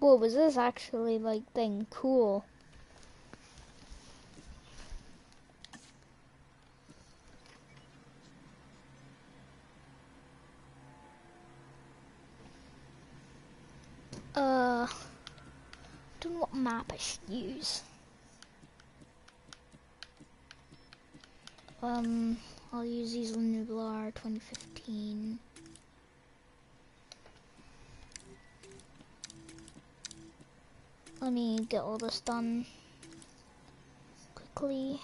Whoa, was this actually like thing cool? Don't know what map I should use. I'll use Easel Nublar 2015. Let me get all this done quickly.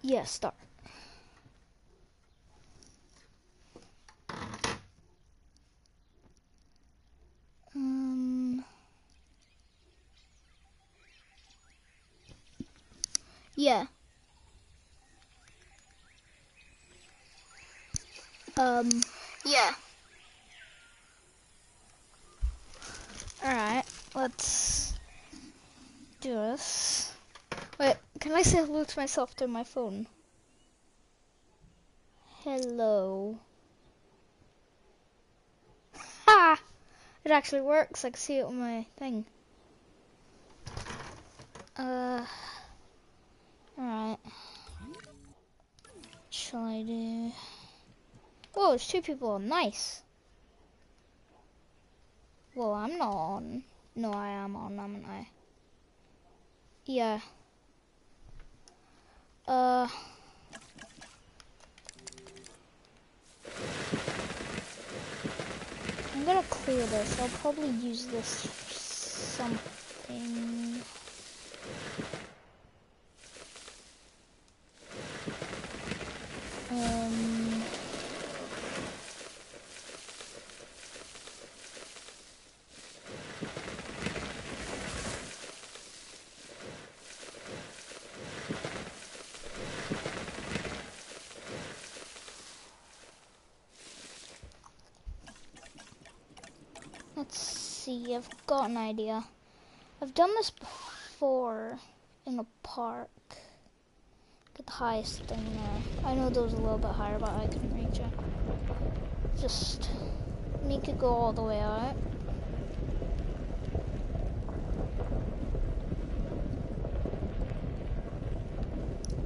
Yeah, start. Yeah. Yeah. Alright, let's do this. Wait, can I say hello to myself through my phone? Hello. Ha! It actually works. I can see it on my thing. Alright. Shall I do... Whoa, there's 2 people on. Nice. Well, I'm not on. No, I am on, haven't I? Yeah. I'm gonna clear this. I'll probably use this for something. Let's see, I've got an idea. I've done this before in a park. Get the highest thing there. I know there was a little bit higher, but I couldn't reach it. Just make it go all the way out.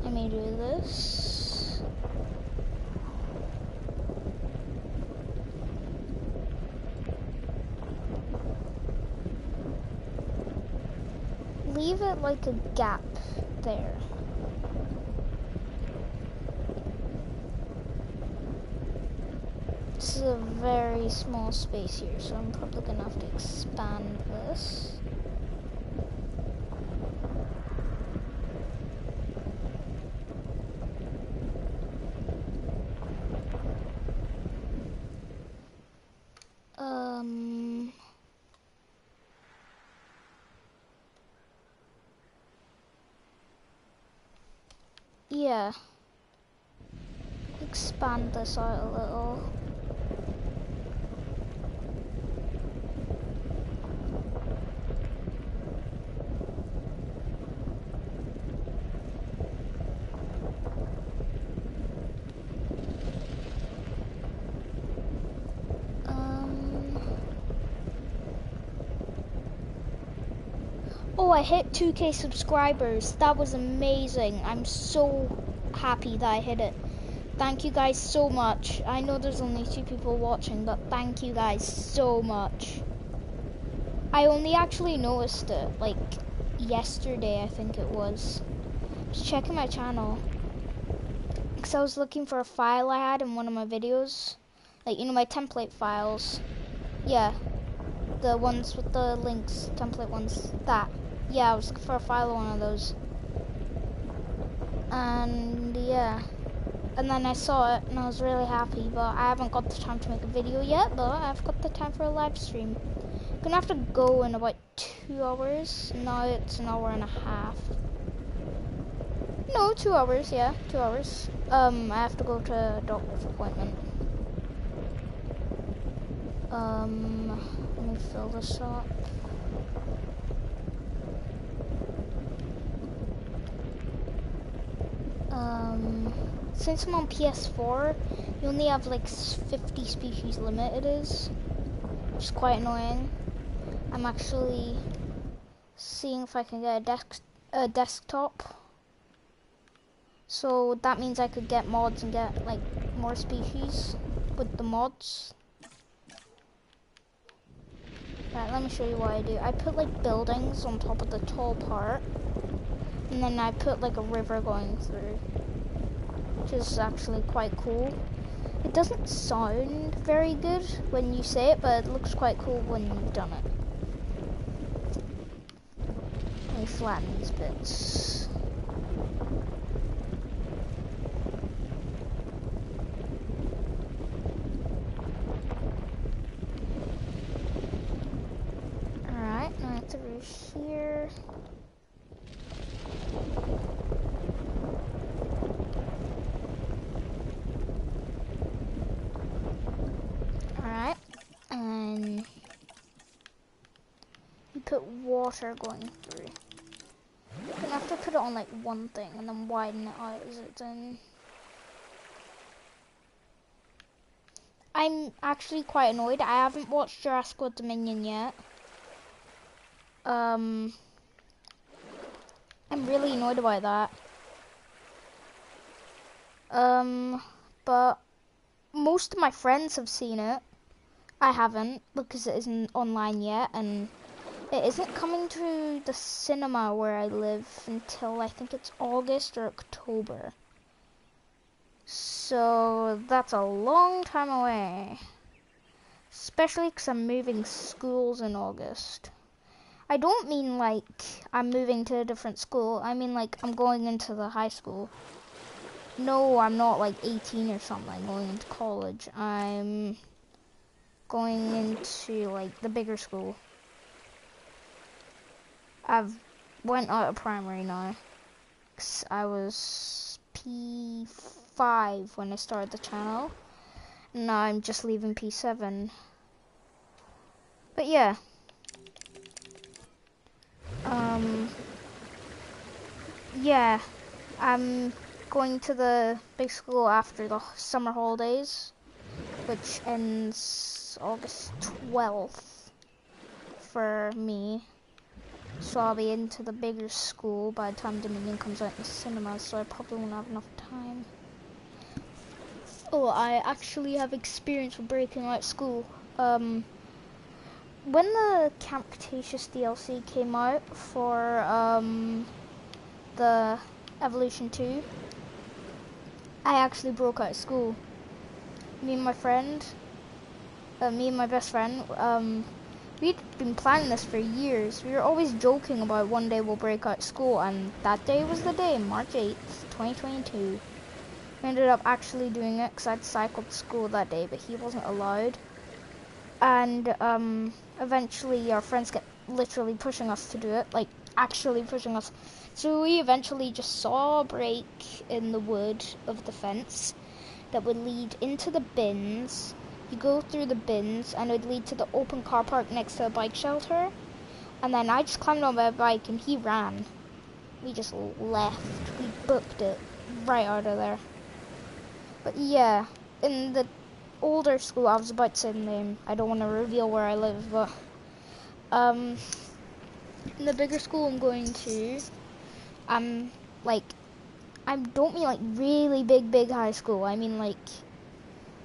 Let me do this. Leave it like a gap there. This is a very small space here, so I'm probably gonna have to expand this. Yeah. Expand this out a little. Oh, I hit 2K subscribers. That was amazing. I'm so happy that I hit it. Thank you guys so much. I know there's only 2 people watching, but thank you guys so much. I only actually noticed it, like, yesterday, I think it was. Just checking my channel. Because I was looking for a file I had in one of my videos. Like, you know, my template files. Yeah, the ones with the links, template ones. That. Yeah, I was looking for a file on one of those. And yeah. And then I saw it and I was really happy, but I haven't got the time to make a video yet, but I've got the time for a live stream. I'm gonna have to go in about 2 hours. Now it's an hour and a half. No, 2 hours, yeah, 2 hours. I have to go to a doctor's appointment. Let me fill this up. Since I'm on PS4, you only have like 50 species limit it is, which is quite annoying. I'm actually seeing if I can get a desktop. So that means I could get mods and get like more species with the mods. Right, let me show you what I do. I put like buildings on top of the tall part, and then I put like a river going through, which is actually quite cool. It doesn't sound very good when you say it, but it looks quite cool when you've done it. Let me flatten these bits. Alright, now through here. Alright, and you put water going through. You're gonna have to put it on like one thing and then widen it out as it's in. I'm actually quite annoyed. I haven't watched Jurassic World Dominion yet. I'm really annoyed about that. But most of my friends have seen it. I haven't because it isn't online yet, and it isn't coming to the cinema where I live until I think it's August or October. So that's a long time away. Especially because I'm moving schools in August. I don't mean like I'm moving to a different school. I mean like I'm going into the high school. No, I'm not like 18 or something going into college. I'm going into like the bigger school. I've went out of primary now. 'Cause I was P5 when I started the channel. Now I'm just leaving P7. But yeah. Yeah, I'm going to the big school after the summer holidays, which ends August 12th for me. So I'll be into the bigger school by the time Dominion comes out in the cinemas, so I probably won't have enough time. Oh, I actually have experience with breaking out school. When the Camp Cretaceous DLC came out for the Evolution 2, I actually broke out of school. Me and my best friend, we'd been planning this for years. We were always joking about one day we'll break out of school, and that day was the day, March 8th, 2022. We ended up actually doing it because I'd cycled to school that day, but he wasn't allowed. And eventually our friends kept literally pushing us to do it, like actually pushing us. So we eventually just saw a break in the wood of the fence that would lead into the bins. You go through the bins and it would lead to the open car park next to a bike shelter. And then I just climbed on my bike and he ran. We just left. We booked it right out of there. But yeah, in the older school, I was about to say the name. I don't want to reveal where I live, but in the bigger school I'm going to, I don't mean like really big high school. I mean like,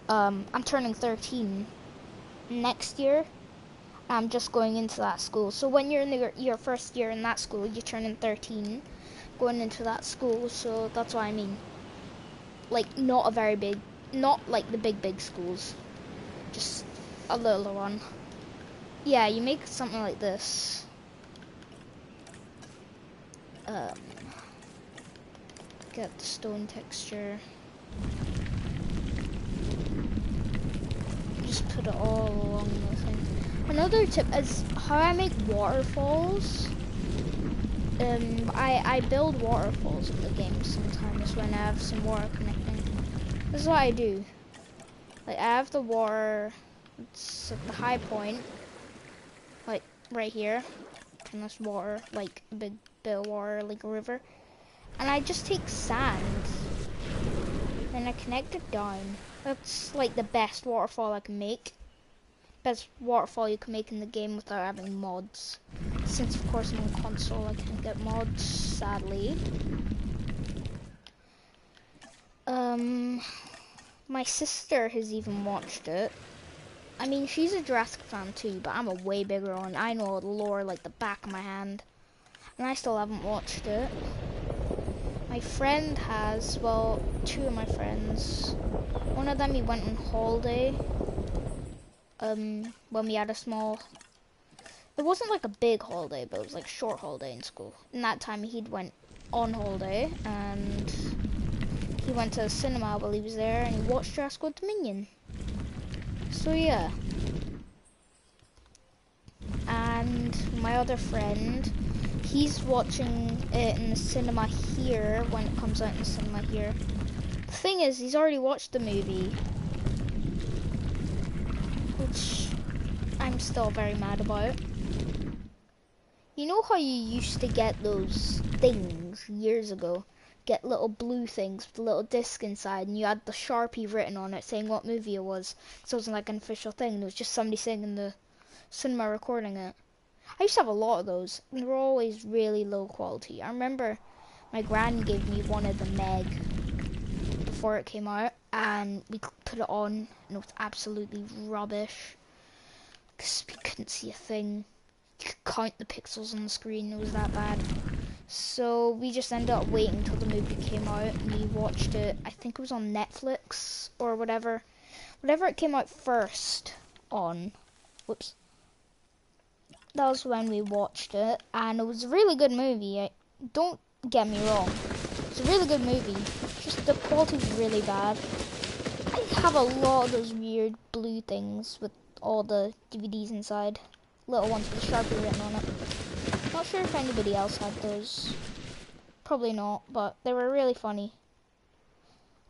I'm turning 13 next year. I'm just going into that school. So when you're in your first year in that school, you turn in 13, going into that school. So that's what I mean. Like not a very big, not like the big schools. just a little one. Yeah, you make something like this. Get the stone texture. Just put it all along the thing. Another tip is how I make waterfalls. I build waterfalls in the game sometimes when I have some water connecting. This is what I do. Like, I have the water, it's at the high point, like right here, and this water, like a big bit of water, like a river. And I just take sand, and I connect it down. That's like the best waterfall I can make. Best waterfall you can make in the game without having mods. Since of course I'm on console, I can't get mods, sadly. My sister has even watched it. I mean, she's a Jurassic fan too, but I'm a way bigger one. I know the lore like the back of my hand. And I still haven't watched it. My friend has, well, two of my friends. One of them, he went on holiday. When we had a small, it wasn't like a big holiday, but it was like a short holiday in school. And that time he'd went on holiday, and he went to the cinema while he was there, and he watched Jurassic World Dominion. So yeah. And my other friend, he's watching it in the cinema here when it comes out in the cinema here. The thing is, he's already watched the movie, which I'm still very mad about. You know how you used to get those things years ago? Get little blue things with a little disc inside, and you had the Sharpie written on it saying what movie it was. So it wasn't like an official thing, it was just somebody sitting in the cinema recording it. I used to have a lot of those, and they were always really low quality. I remember my granny gave me one of the Meg before it came out, and we put it on, and it was absolutely rubbish, because we couldn't see a thing. You could count the pixels on the screen, it was that bad. So we just ended up waiting until the movie came out, and we watched it, I think it was on Netflix, or whatever it came out first on. Whoops. That was when we watched it, and it was a really good movie. Don't get me wrong, it's a really good movie, just the quality's really bad. I have a lot of those weird blue things with all the DVDs inside, little ones with Sharpie written on it. Not sure if anybody else had those, probably not, but they were really funny.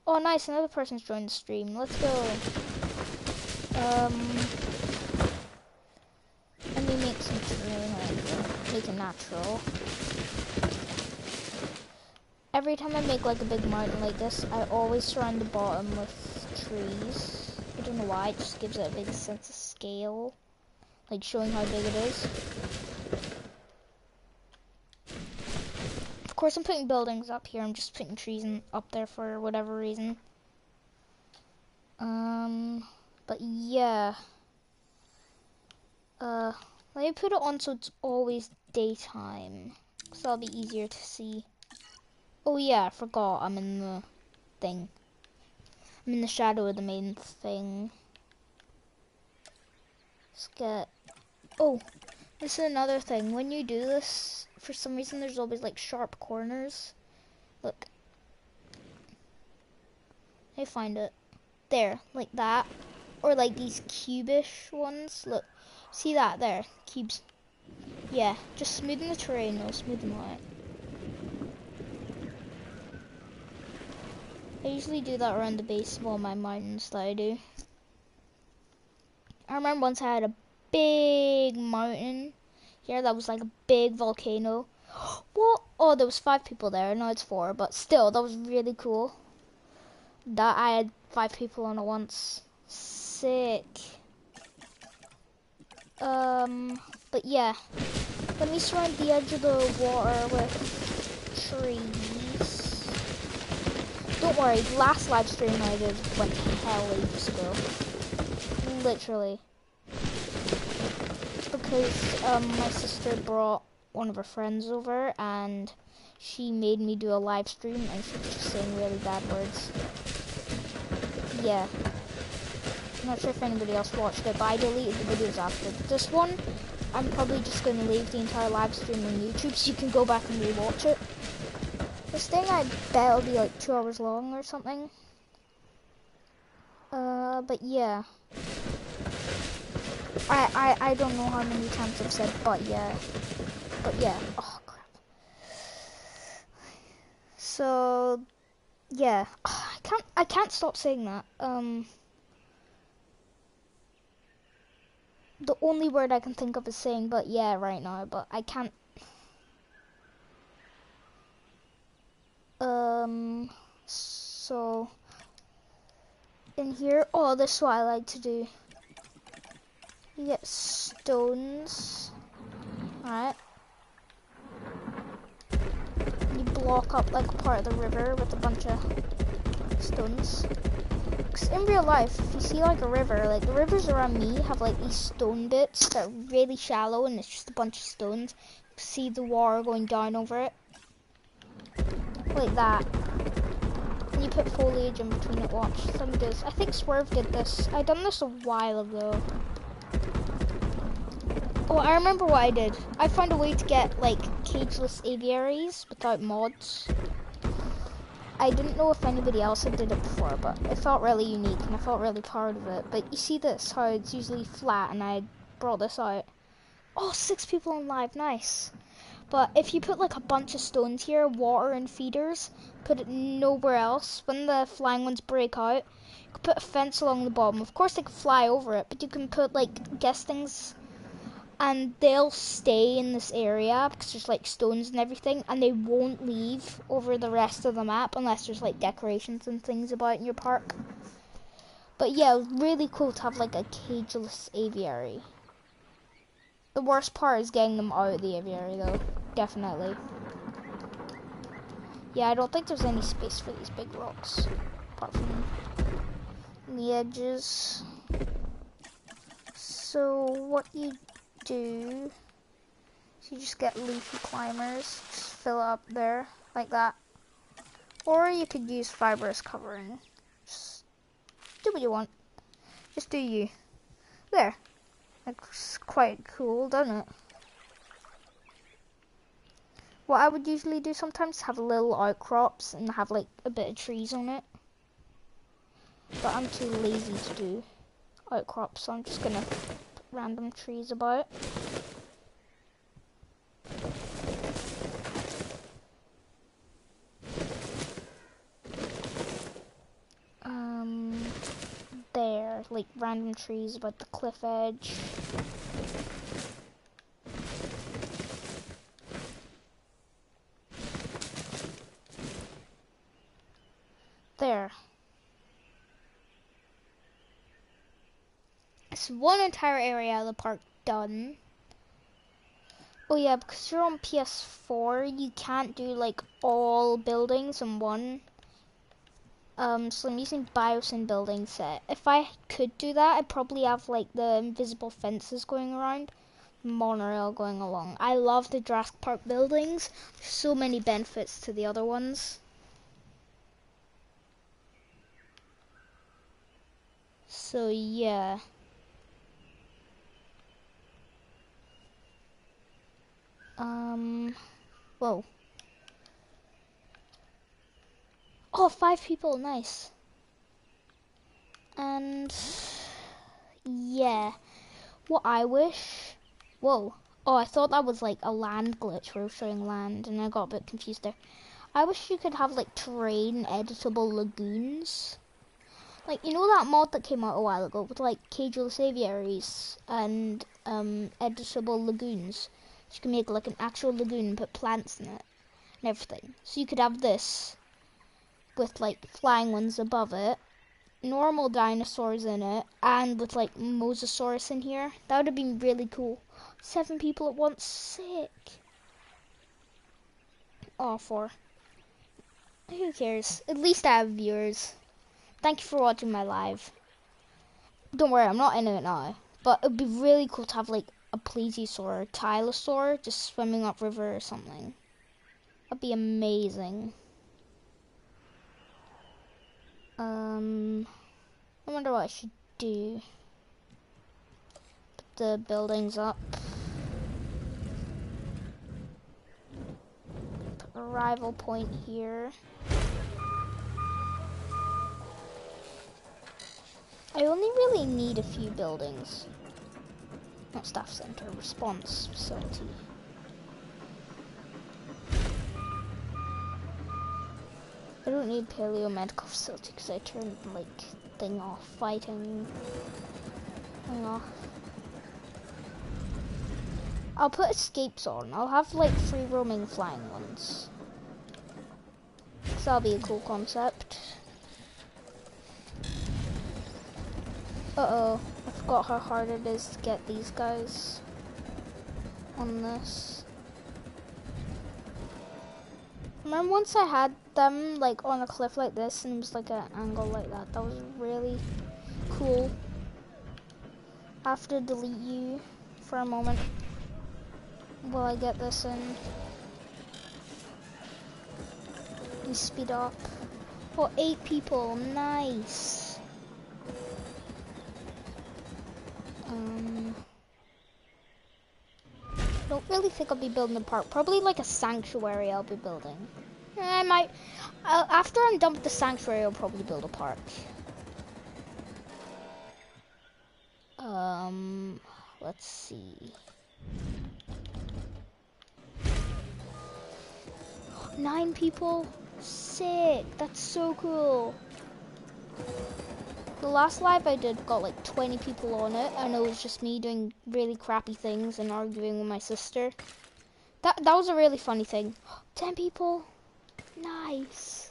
Oh nice, another person's joined the stream, let's go. Let me make some terrain, make it natural. Every time I make like a big mountain like this, I always surround the bottom with trees. I don't know why, it just gives it a big sense of scale. Like showing how big it is. Of course I'm putting buildings up here, I'm just putting trees up there for whatever reason. But yeah. Let me put it on so it's always daytime, so that'll be easier to see. Oh yeah, I forgot I'm in the thing. I'm in the shadow of the main thing. Let's get, oh, this is another thing. When you do this, for some reason there's always like sharp corners. Look. Let me find it. There, like that. Or like these cubish ones. Look. See that there? Cubes. Yeah, just smoothen the terrain, it'll smoothen out. I usually do that around the base of all my mountains that I do. I remember once I had a big mountain here that was like a big volcano. What? Oh, there was 5 people there. Now it's 4, but still, that was really cool. That I had 5 people on it once. Sick. But yeah, let me surround the edge of the water with trees. Don't worry, the last live stream I did went to hell ages ago. Literally. Because, my sister brought one of her friends over, and she made me do a live stream, and she was just saying really bad words. Yeah. I'm not sure if anybody else watched it, but I deleted the videos after. But this one, I'm probably just going to leave the entire live stream on YouTube so you can go back and rewatch it. This thing, I bet it'll be like 2 hours long or something. But yeah. I don't know how many times I've said but yeah. But yeah. Oh crap. So yeah. I can't stop saying that. The only word I can think of is saying but yeah right now, but I can't. So in here, oh, this is what I like to do. You get stones, right? You block up like a part of the river with a bunch of stones. Because in real life, if you see like a river, like the rivers around me have like these stone bits that are really shallow and it's just a bunch of stones. You can see the water going down over it. Like that. And you put foliage in between it, watch. Let me do this. I think Swerve did this. I done this a while ago. Oh, I remember what I did. I found a way to get like cageless aviaries without mods. I didn't know if anybody else had did it before, but it felt really unique and I felt really proud of it. But you see this, how it's usually flat, and I brought this out. Oh, 6 people on live, nice. But if you put like a bunch of stones here, water and feeders, put it nowhere else, when the flying ones break out, you can put a fence along the bottom. Of course they can fly over it, but you can put like guest things and they'll stay in this area because there's like stones and everything, and they won't leave over the rest of the map unless there's like decorations and things about in your park. But yeah, it was really cool to have like a cageless aviary. The worst part is getting them out of the aviary though, definitely. Yeah, I don't think there's any space for these big rocks, apart from the edges. So what you do, so you just get leafy climbers, just fill it up there, like that. Or you could use fibrous covering. Just do what you want. Just do you. There. Looks quite cool, doesn't it? What I would usually do sometimes is have little outcrops and have like a bit of trees on it. But I'm too lazy to do outcrops, so I'm just gonna put random trees about. There, like random trees about the cliff edge. There. It's one entire area of the park done. Oh yeah, because you're on PS4, you can't do like all buildings in one. So I'm using Biosyn building set. If I could do that, I'd probably have like the invisible fences going around, monorail going along. I love the Jurassic Park buildings. There's so many benefits to the other ones. So yeah. Whoa. Oh, 5 people, nice. And yeah, what I wish, whoa. Oh, I thought that was like a land glitch where it was showing land and I got a bit confused there. I wish you could have like terrain editable lagoons. Like, you know that mod that came out a while ago with like cageless aviaries and editable lagoons? So you can make like an actual lagoon and put plants in it and everything. So you could have this with like flying ones above it, normal dinosaurs in it, and with like Mosasaurus in here. That would have been really cool. 7 people at once, sick. Oh, 4. Who cares? At least I have viewers. Thank you for watching my live. Don't worry, I'm not in it now. But it'd be really cool to have like a plesiosaur or tylosaur just swimming upriver or something. That'd be amazing. I wonder what I should do? Put the buildings up. Put a arrival point here. I only really need a few buildings. Not staff center, response facility. I don't need paleo medical facility because I turned like thing off, fighting thing off. I'll put escapes on. I'll have like free roaming flying ones. So that'll be a cool concept. Uh-oh, I forgot how hard it is to get these guys on this. Remember once I had them like on a cliff like this and it was like an angle like that? That was really cool. I have to delete you for a moment while I get this in. You speed up. Oh, 8 people, nice. I don't really think I'll be building a park. Probably like a sanctuary I'll be building. I might, after I'm done with the sanctuary, I'll probably build a park. Let's see. 9 people? Sick, that's so cool. The last live I did got like 20 people on it, and it was just me doing really crappy things and arguing with my sister. That was a really funny thing. 10 people, nice.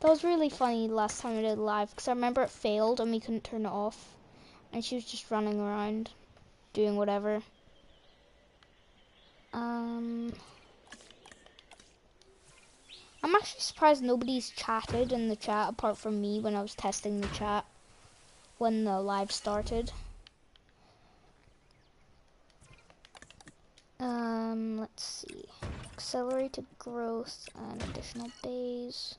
That was really funny last time I did live, because I remember it failed and we couldn't turn it off. And she was just running around, doing whatever. I'm actually surprised nobody's chatted in the chat apart from me when I was testing the chat when the live started. Let's see. Accelerated growth and additional days.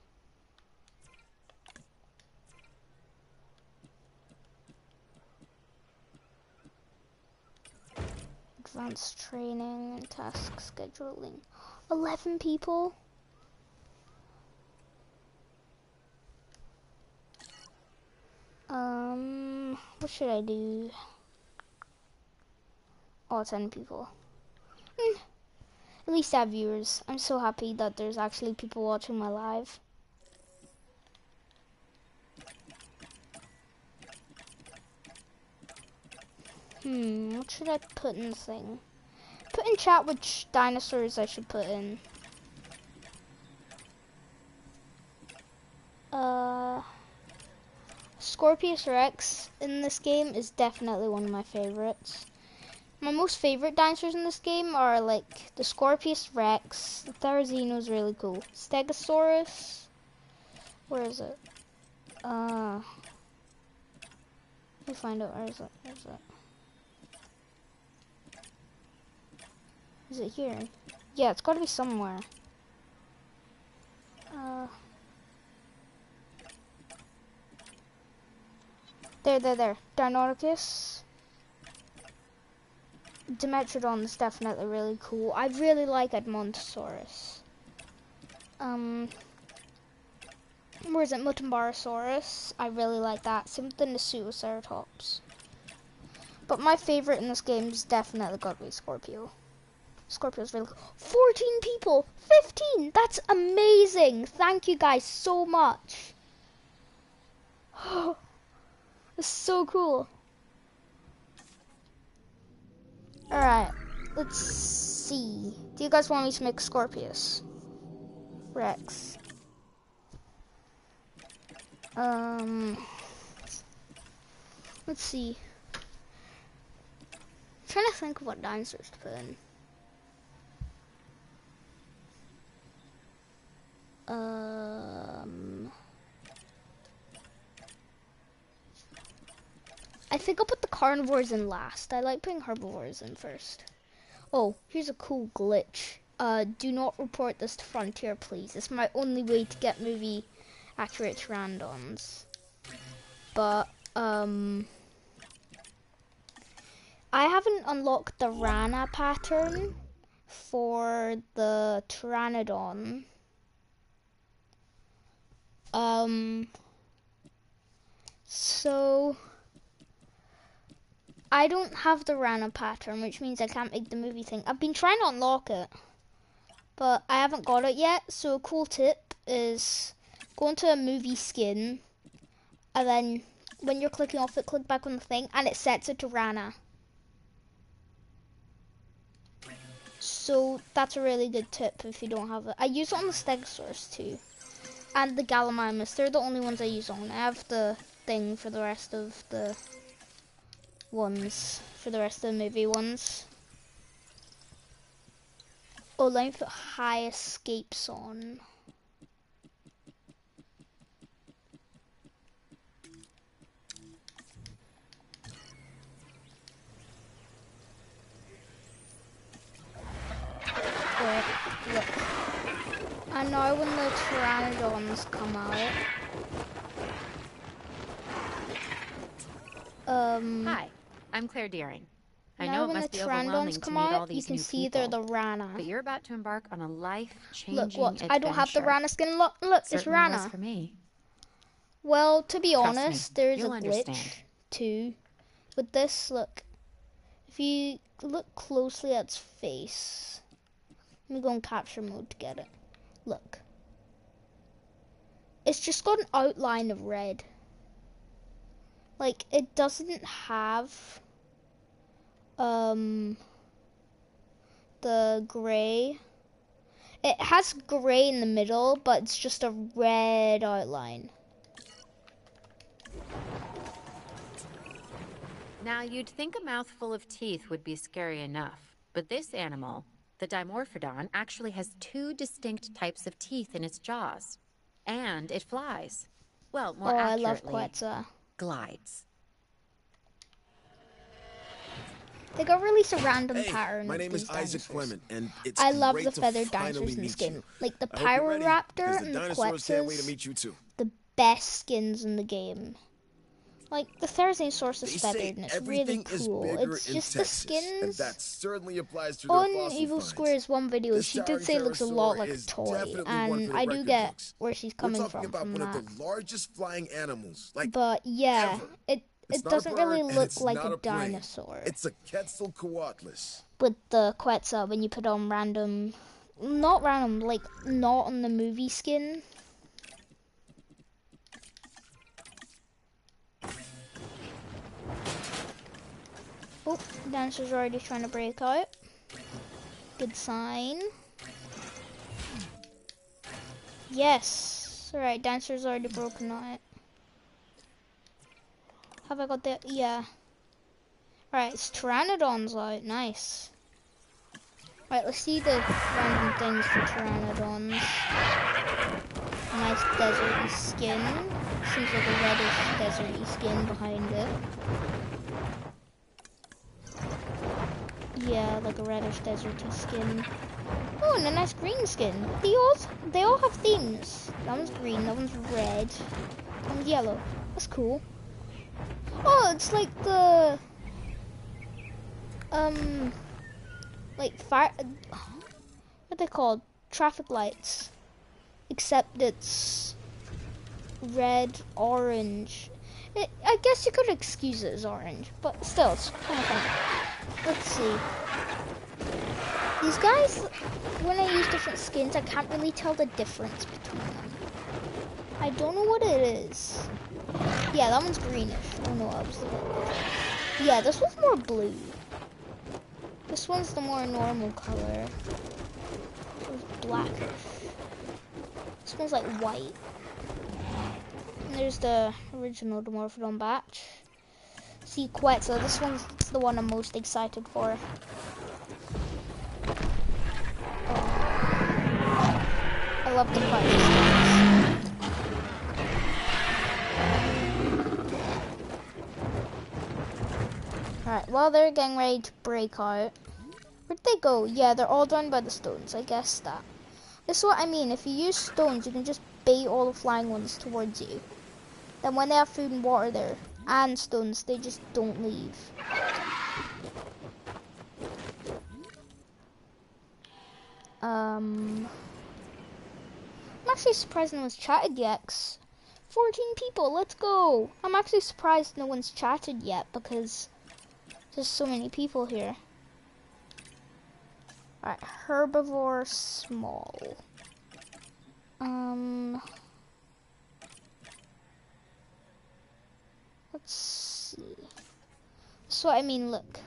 Advanced training and task scheduling. 11 people? What should I do? Oh, 10 people. At least I have viewers. I'm so happy that there's actually people watching my live. What should I put in the thing? Put in chat which dinosaurs I should put in. Scorpius Rex in this game is definitely one of my favorites. My most favorite dinosaurs in this game are like the Scorpius Rex, the Therizino is really cool. Stegosaurus, where is it? Let me find out, where is it? Where is it? Is it here? Yeah, it's gotta be somewhere. There. Deinonychus. Dimetrodon is definitely really cool. I really like Edmontosaurus. Where is it? Mutambarosaurus. I really like that. Same with the Nasutoceratops. But my favorite in this game is definitely gotta be Scorpio. Scorpio's really cool. 14 people! 15! That's amazing! Thank you guys so much. It's so cool. Alright, let's see. Do you guys want me to make Scorpius Rex? Let's see. I'm trying to think of what dinosaurs to put in. I think I'll put the carnivores in last. I like putting herbivores in first. Oh, here's a cool glitch. Do not report this to Frontier, please. It's my only way to get movie accurate pteranodons. But, I haven't unlocked the Rana pattern for the Pteranodon. So I don't have the Rana pattern, which means I can't make the movie thing. I've been trying to unlock it, but I haven't got it yet. So a cool tip is go into a movie skin, and then when you're clicking off it, click back on the thing, and it sets it to Rana. So that's a really good tip if you don't have it. I use it on the Stegosaurus too. And the Gallimimus. They're the only ones I use on. I have the thing for the rest of the ones. For the rest of the movie ones. Oh, let me put high escapes on. Wait, look. I know when the Pteranodons come out. Hi, I'm Claire Deering. I Now know it when the must be overwhelming Pteranodons to come meet all out, you these can new see people, they're the Rana. but you're about to embark on a life-changing Look, what? adventure. I don't have the Rana skin. Look, it's Certainly was Rana. for me. Well, to be Trust honest, me, there is a you'll glitch understand. too. With this, look. If you look closely at its face, let me go in capture mode to get it. Look. It's just got an outline of red. Like, it doesn't have the gray. It has gray in the middle, but it's just a red outline. Now, you'd think a mouthful of teeth would be scary enough, but this animal, the Dimorphodon, actually has 2 distinct types of teeth in its jaws. And it flies. Well, more I love accurately, Quetzal. glides. They got released a random pattern my of name these is Isaac dinosaurs. Clement, and it's I love great the to feathered finally dinosaurs in meet skin. you. Like the I hope you're ready, 'cause Pyroraptor the and the dinosaurs can't wait to Quetzals, meet you too. the best skins in the game. Like the Therizinosaurus is They say feathered and it's really everything is cool. bigger It's in just the Texas, and skins. that certainly applies to their On fossil Evil finds. Square's one video, This she did towering say it looks a lot pterosaur like a is toy, definitely one and for the I do record get books. where she's We're coming talking about from one that. of the largest flying animals, like But yeah, ever. it It's not doesn't a really bird, and look it's like not a a plane. dinosaur. It's a Quetzalcoatlus. With the Quetzal, when you put on random, not random, like not on the movie skin. Oh, dinosaur's already trying to break out. Good sign. Yes. Alright, dinosaur's already broken out. Have I got the... yeah. Alright, it's Pteranodons out. Nice. Alright, let's see the random things for Pteranodons. Nice deserty skin. Seems like a reddish deserty skin behind it. Yeah, like a reddish deserty skin. Oh, and a nice green skin. They all have themes. That one's green, that one's red, that one's yellow. That's cool. Oh, it's like the like fire. What are they called? Traffic lights. Except it's red, orange. I guess you could excuse it as orange, but still, it's kind of funny. Let's see. These guys, when I use different skins, I can't really tell the difference between them. I don't know what it is. Yeah, that one's greenish. Oh no, I was looking at it. Yeah, this one's more blue. This one's the more normal color. It's blackish. This one's like white. And there's the original Dimorphodon batch. See, Quetzal, this one's the one I'm most excited for. I love the Quetzal skins. Alright, well, they're getting ready to break out. Where'd they go? Yeah, they're all down by the stones. I guess that. This is what I mean. If you use stones, you can just bait all the flying ones towards you. Then when they have food and water there, and stones, they just don't leave. I'm actually surprised no one's chatted yet. 14 people, let's go. I'm actually surprised no one's chatted yet because there's so many people here. Alright, herbivore small. Let's see. So I mean, look.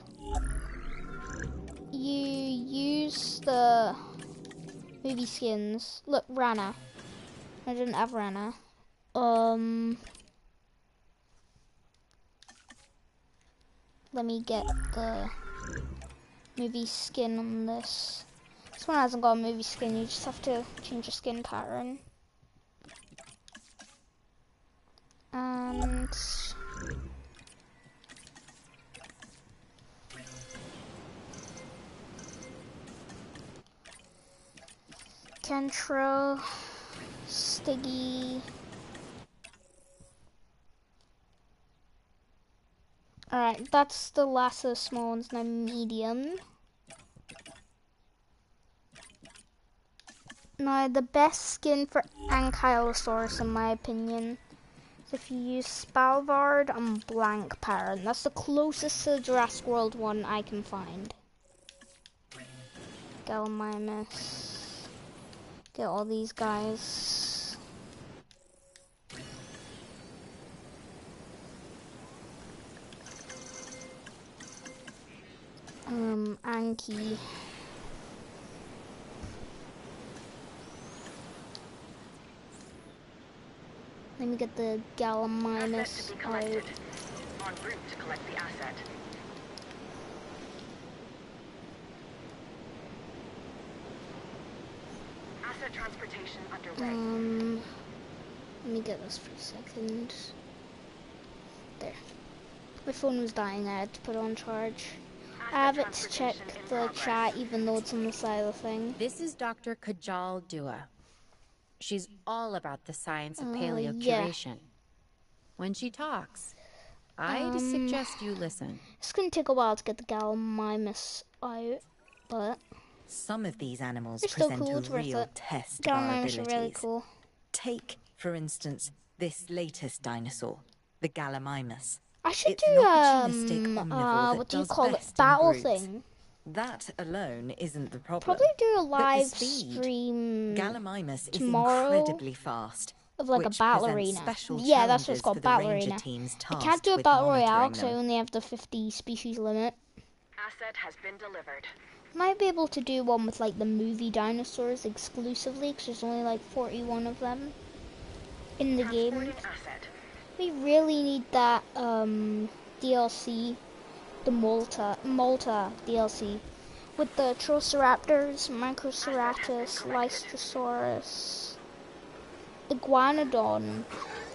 You use the movie skins. Look, Rana. I didn't have Rana. Let me get the movie skin on this. This one hasn't got a movie skin, you just have to change your skin pattern. And Kentro, Stiggy. Alright, that's the last of the small ones, now medium. Now the best skin for Ankylosaurus in my opinion is if you use Spalvard and Blank Pattern. That's the closest to the Jurassic World one I can find. Gallimimus. Get all these guys. Anki. Let me get the Gallimimus out. En route to collect the asset. Asset transportation underway. Let me get this for a second. There. My phone was dying, I had to put it on charge. I have it to check the chat even though it's on the side of the thing. This is Dr. Kajal Dua. She's all about the science of paleo yeah. curation. When she talks, I'd suggest you listen. It's gonna take a while to get the Gallimimus out, but some of these animals they're still present cool. a It's worth real it. test of our Gallimimus abilities. are really cool. Take, for instance, this latest dinosaur, the Gallimimus. I should It's do an opportunistic omnivore that what do you does call it? best in Battle groups. thing. That alone isn't the problem. Probably do a But the live speed. stream Gallimimus tomorrow is incredibly fast. of like a which battle presents arena. special Yeah, that's what it's challenges called, for the battle ranger arena. teams I can't tasked do a with battle royale monitoring because I them. only have the 50 species limit. Asset has been delivered. Might be able to do one with like the movie dinosaurs exclusively because there's only like 41 of them in the game. Transporting asset. We really need that DLC, the Malta DLC, with the Triceratops, Microceratus, Lystrosaurus, Iguanodon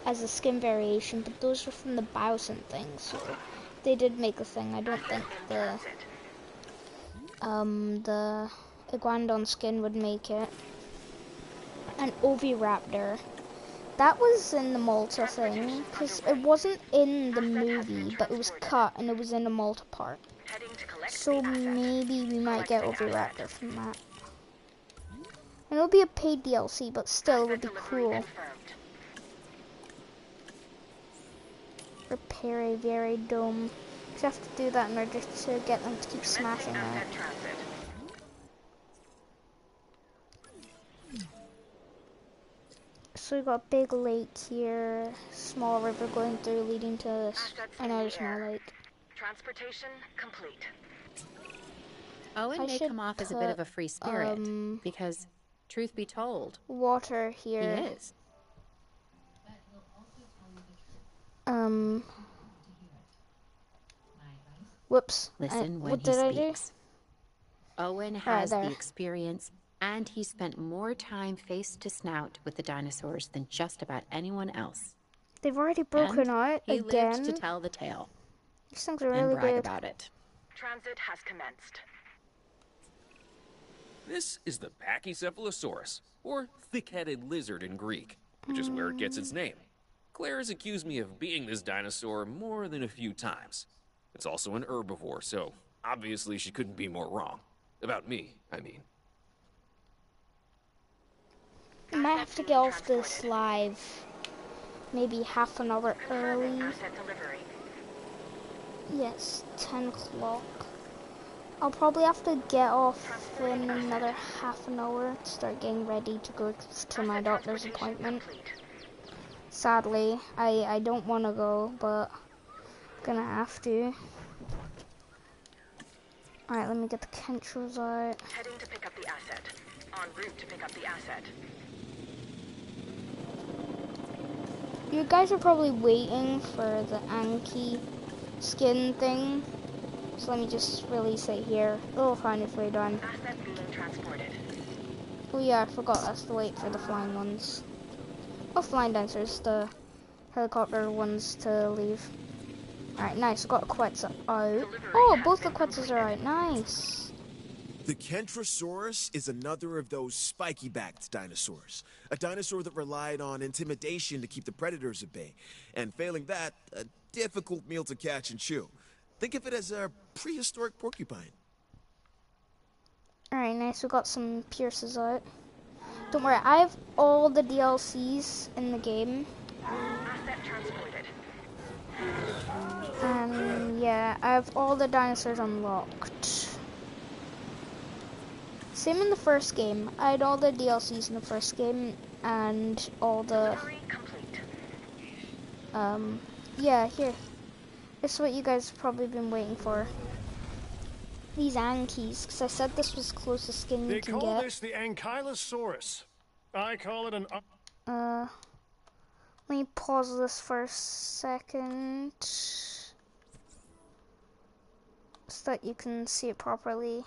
as a skin variation, but those were from the Bowsen thing, so they did make a thing. I don't think the Iguanodon skin would make it. And Oviraptor. That was in the Malta thing, because it wasn't in the movie, but it was cut and it was in the Malta part. Heading to collect So the asset. maybe we might get Collecting Oviraptor asset. from that. And it'll be a paid DLC, but still it would be Asset delivery cool. confirmed. Repair a very dome. You have to do that in order to get them to keep smashing Commencing it. asset transit. So we got a big lake here, small river going through leading to Assets in another the small air. lake. Transportation complete. Owen I may should come off as a bit of a free spirit, because, truth be told, Water he here. is. Whoops. Listen when what he did I do? speaks. Owen has there. the experience, and he spent more time face to snout with the dinosaurs than just about anyone else. They've already broken And out he again. lived to tell the tale These things are and really brag good. about it. Transit has commenced. This is the Pachycephalosaurus, or thick-headed lizard in Greek, which is where it gets its name. Claire has accused me of being this dinosaur more than a few times. It's also an herbivore, so obviously she couldn't be more wrong. About me, I mean. I might have to get off this live maybe half an hour early. Asset delivery. Yes, 10 o'clock. I'll probably have to get off in another half an hour to start getting ready to go to my doctor's appointment. Sadly, I don't want to go, but gonna have to. Alright, let me get the Kentrals out. Heading to pick up the asset. En route to pick up the asset. You guys are probably waiting for the Anki skin thing. So let me just release it here. It'll finally done. Asset being transported. Oh yeah, I forgot us to wait for the flying ones. Oh, flying dancers, the helicopter ones to leave. Alright, nice. Got a Quetzal out. Oh, both the Quetzals are out. Nice. The Kentrosaurus is another of those spiky-backed dinosaurs. A dinosaur that relied on intimidation to keep the predators at bay. And failing that, a difficult meal to catch and chew. Think of it as a prehistoric porcupine. Alright, nice. We got some Pierces out. Don't worry, I have all the DLCs in the game. Asset transported. Yeah, I have all the dinosaurs unlocked. Same in the first game. I had all the DLCs in the first game and all the Delivery complete. yeah, here. This is what you guys have probably been waiting for. These Ankies, because I said this was the closest skin They you can call get. this the Ankylosaurus. I call it an... Let me pause this for a second. So that you can see it properly.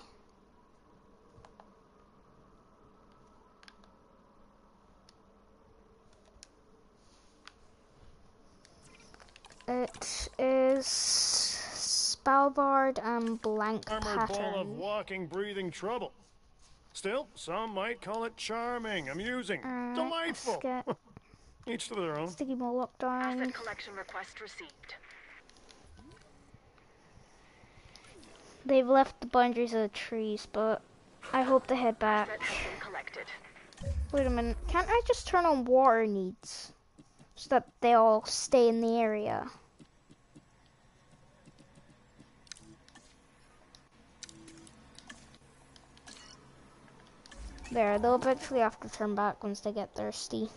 It is Spalbard and blank armored ball of pattern. walking, breathing trouble. Still, some might call it charming, amusing, delightful. Let's get Each to their own. Sticky Ball lockdown. Asset collection request received. They've left the boundaries of the trees, but I hope they head back. Asset has been collected. Wait a minute, can't I just turn on water needs? So that they all stay in the area. There, they'll eventually have to turn back once they get thirsty.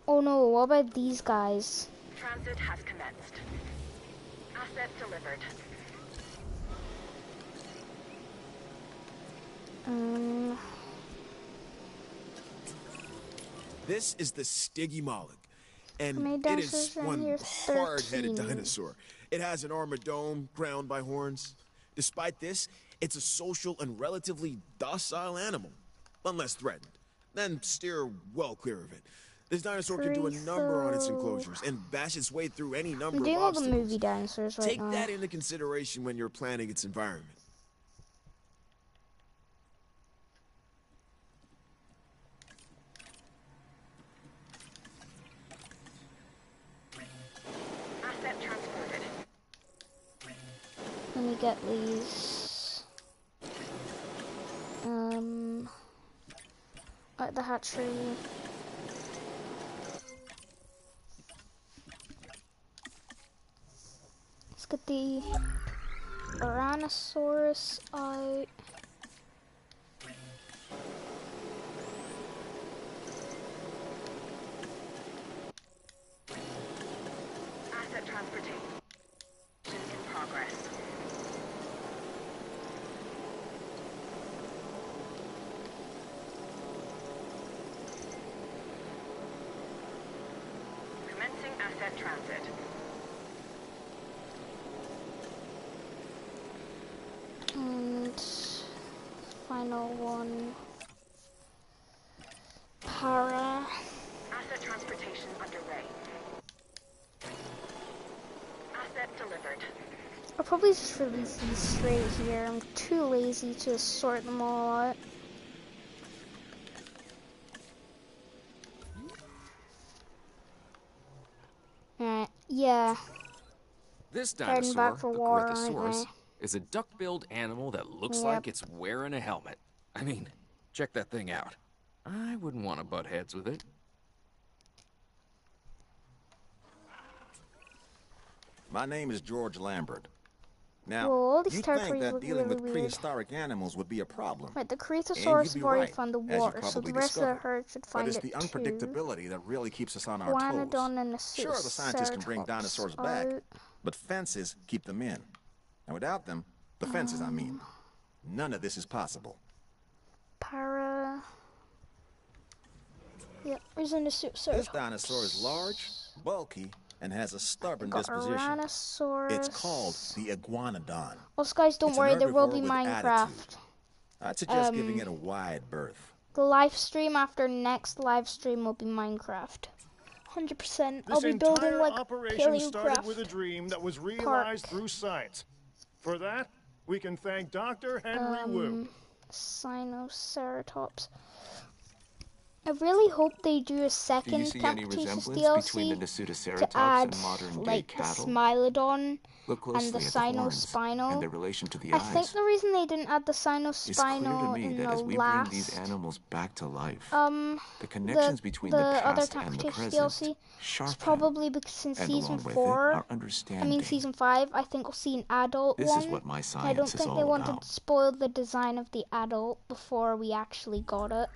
Oh no, what about these guys? Transit has commenced. Asset delivered. This is the Stygimoloch, and many it is dinosaurs around one here? hard-headed 13. dinosaur. It has an armored dome crowned by horns. Despite this, it's a social and relatively docile animal, unless threatened. Then steer well clear of it. This dinosaur can do a number on its enclosures and bash its way through any number I'm doing of all the obstacles. movie dinosaurs right Take now. that into consideration when you're planning its environment. Asset transported. Let me get these. At the hatchery. Let's get the Tyrannosaurus out. Asset transportation in progress. Commencing asset transit. And final one. Para. Asset transportation underway. Asset delivered. I'll probably just release these straight here. I'm too lazy to sort them all out. Alright, yeah. This Heading dinosaur, back for the war, aren't Corythosaurus, they? is a duck-billed animal that looks Yep. like it's wearing a helmet. I mean, Check that thing out. I wouldn't want to butt heads with it. My name is George Lambert. Now, Whoa, all these you'd territories think that look dealing really with weird. prehistoric animals would be a problem. Right, the And Cretasaurus you'd be have already right, found the as you water, so probably the rest of the discovered. herd should But find it's it the too. unpredictability that really keeps us on our toes. Guanodon and the Sure, the scientists can bring Ceratops dinosaurs back, out. but fences keep them in. And without them, the fences I mean, none of this is possible. Para. Yep, where's in the Ceratops? This dinosaur is large, bulky, and has a stubborn Got disposition. Tyrannosaurus. It's called the iguanodon. Also, guys, don't It's an worry, there will be herbivore with Minecraft. attitude. I'd suggest giving it a wide berth. The live stream after next live stream will be Minecraft. 100%. I'll This be building entire like operation started Paleocraft. with a dream that was realized through science. For that, we can thank Dr. Henry Wu. Sinoceratops. I really hope they do a Do you second see any Camputations resemblance between the DLC to Pseudoceratops add and modern-day like the cattle? Smilodon Look closely and the at the horns Sinospinal. and their relation to the I eyes. think the reason they didn't add the It's clear to Sinospinal me in that the as we bring these last animals back to life, the the connections between the other past and the Camputations present DLC is sharpen, probably because in and season along with it, 4, our I understanding. mean season 5, I think we'll see an adult This one. is what my I science don't is think all they wanted about. to spoil the design of the adult before we actually got it.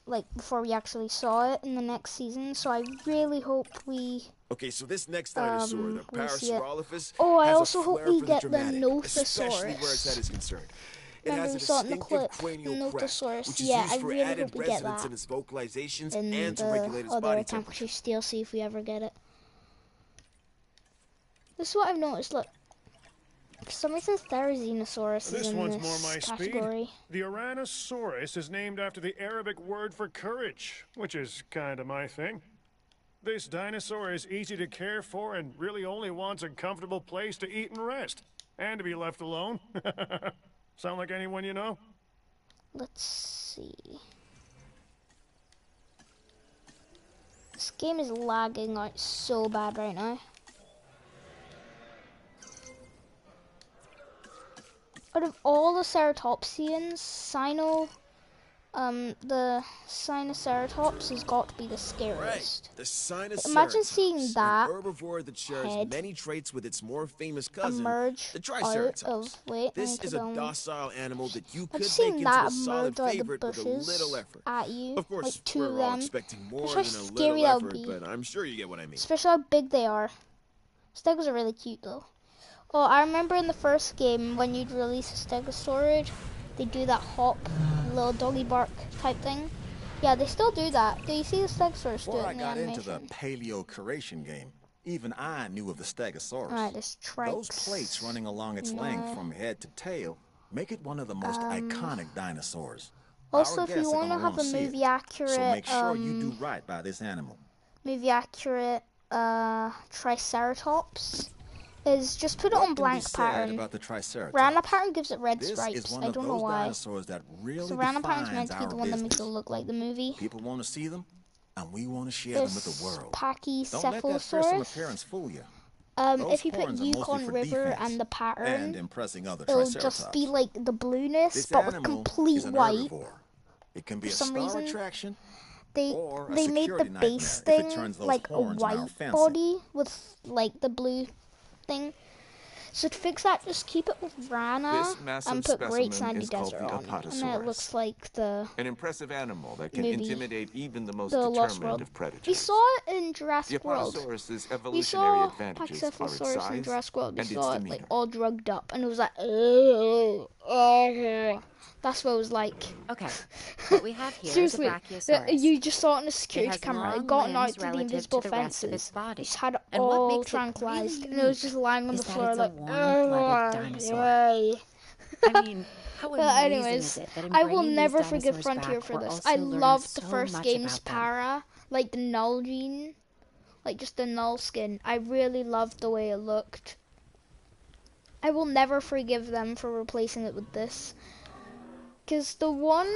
Like, before we actually saw it in the next season, so I really hope we... Okay, so this next dinosaur, the we see it. Parasaurolophus, Oh, I has also a hope flair we for get the the dramatic, especially where its head Nothosaurus. is concerned. It Remember has we a saw it in the distinctive clip, cranial crest, Nothosaurus. which is Yeah, used I for really added hope we get resonance that in its vocalizations in and to the regulate its other body temperature. Camputations DLC if we ever get it. This is what I've noticed, look. For some reason, Therizinosaurus is This in one's this more my category. speed. The Ouranosaurus is named after the Arabic word for courage, which is kind of my thing. This dinosaur is easy to care for and really only wants a comfortable place to eat and rest, and to be left alone. Sound like anyone you know? Let's see. This game is lagging out so bad right now. Out of all the ceratopsians, the Sinoceratops has got to be the scariest. Right, the Sinoceratops. Imagine seeing that an herbivore that shares head many traits with its more famous cousin, emerge the out Triceratops. of... Wait, This is a down. docile animal that you could I've make seen into that a solid emerge out of the favorite with a bushes little effort. at you, Of course, like two we're of all them. expecting more That's than how a scary little that would effort, be. but I'm sure you get what I mean. Especially how big they are. Stegos are really cute though. Oh, I remember in the first game when you'd release a Stegosaurid, they do that hop, little doggy bark type thing. Yeah, they still do that. Do you see the Stegosaurus do Before it I in the got into animation? the paleocuration game, even I knew of the Stegosaurus. Alright, there's Those Trikes. plates running along its length from head to tail make it one of the most iconic dinosaurs. Also, Our if you guests are want to gonna have a wanna see it, movie accurate, so make sure you do right by this animal. Triceratops, is just put it What on can be blank said pattern. about the Triceratops? Random pattern gives it red This stripes. is one I of don't know those why. dinosaurs that really So random pattern's defines meant to be our the one that makes it business. look like the movie. People want to see them, and we want to share them with This the world. Pachycephalosaurus. Don't let that fearsome appearance fool you. If you put horns are mostly Yukon for River defense and the pattern, and impressing other it'll Triceratops. just be like the blueness, This but with animal complete is an white. herbivore. It can be For a some star reason, attraction They or a they made the security nightmare base if it thing turns those like a horns on our white fencing. body with like the blue thing. So to fix that, just keep it with Rana This massive and put Great specimen Sandy is called Desert the on, and then it Apatosaurus. looks like the An impressive animal that can movie, intimidate even the most the Lost determined World. of predators. We saw it in The Jurassic World. Apatosaurus's We evolutionary saw advantages are its Pachycephalosaurus in size Jurassic World. We and its saw it demeanor. like all drugged up, and it was like, that's what it was like. Okay, what we have here is a Seriously, Brachiosaurus. you just saw it on a It security has camera. It long gotten out limbs to the relative invisible to the rest of fences. its body. It just had it And what all makes it tranquilized, really and it was unique just lying on is the that floor it's a like, warm-blooded dinosaur. yay. I mean, how amazing Anyways, is it that in I will bringing never these forgive dinosaurs Frontier back, for we're this. also I learning loved the so first much game's about them. para, like the null gene, like just the null skin. I really loved the way it looked. I will never forgive them for replacing it with this, because the one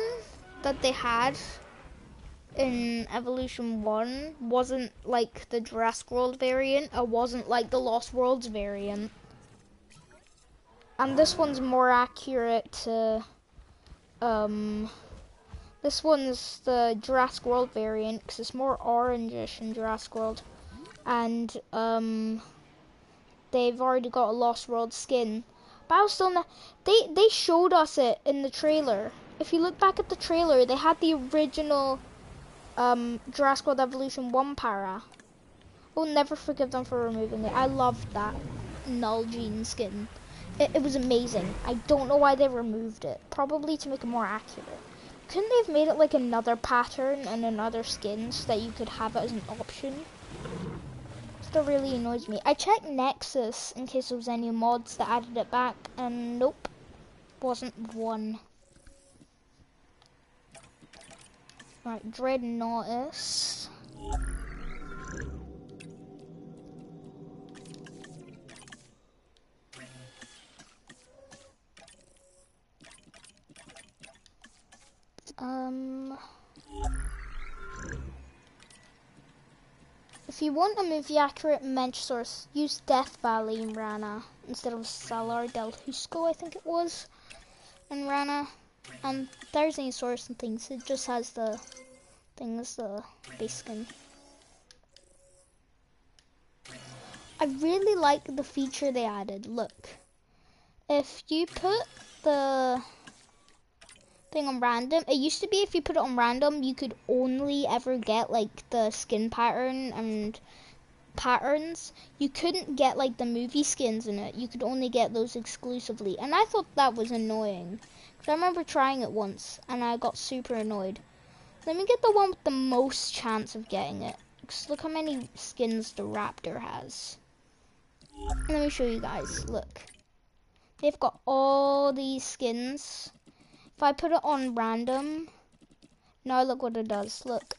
that they had in Evolution 1 wasn't like the Jurassic World variant. It wasn't like the Lost Worlds variant. And this one's more accurate to This one's the Jurassic World variant because it's more orangish in Jurassic World, and they've already got a Lost World skin. But I was still not. They showed us it in the trailer. If you look back at the trailer, they had the original Jurassic World Evolution 1 para. We'll never forgive them for removing it. I loved that Null Gene skin. It was amazing. I don't know why they removed it. Probably to make it more accurate. Couldn't they have made it like another pattern and another skin so that you could have it as an option? That really annoys me. I checked Nexus in case there was any mods that added it back, and nope, wasn't one. Right, Dreadnoughtus. If you want a movie-accurate Menchosaurus, use Death Valley in Rana instead of Salar del Husco, I think it was, in Rana. And there's any source and things, it just has the things, the base skin. I really like the feature they added. Look, if you put the thing on random, it used to be if you put it on random, you could only ever get like the skin pattern and patterns. You couldn't get like the movie skins in it. You could only get those exclusively, and I thought that was annoying because I remember trying it once and I got super annoyed. Let me get the one with the most chance of getting it, because look how many skins the raptor has. Let me show you guys. Look, they've got all these skins. If I put it on random, now look what it does. Look,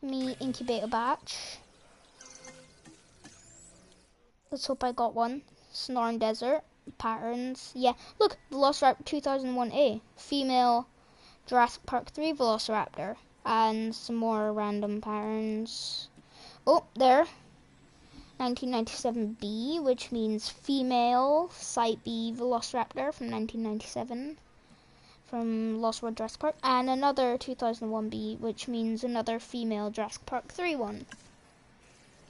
let me incubate a batch. Let's hope I got one. Snoring Desert patterns. Yeah, look, Velociraptor 2001A, female Jurassic Park 3 Velociraptor, and some more random patterns. Oh, there. 1997B, which means female Site B Velociraptor from 1997 from Lost World Jurassic Park, and another 2001B, which means another female Jurassic Park 3 one.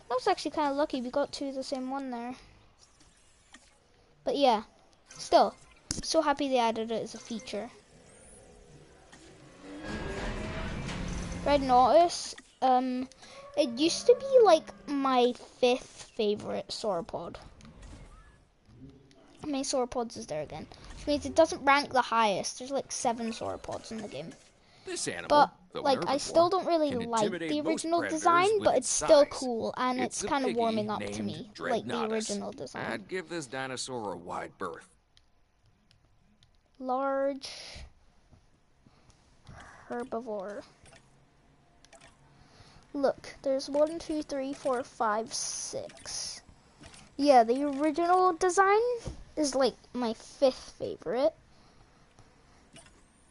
That was actually kind of lucky, we got two of the same one there. But yeah, still, so happy they added it as a feature. Dreadnoughtus, it used to be like my 5th favorite sauropod. How many sauropods is there again? Which means it doesn't rank the highest. There's like 7 sauropods in the game. This animal, But like, I still don't really like the original design, but it's still cool, and it's kind of warming up to me, like the original design. I'd give this dinosaur a wide berth. Large herbivore. Look, there's 1, 2, 3, 4, 5, 6. Yeah, the original design is like my 5th favorite.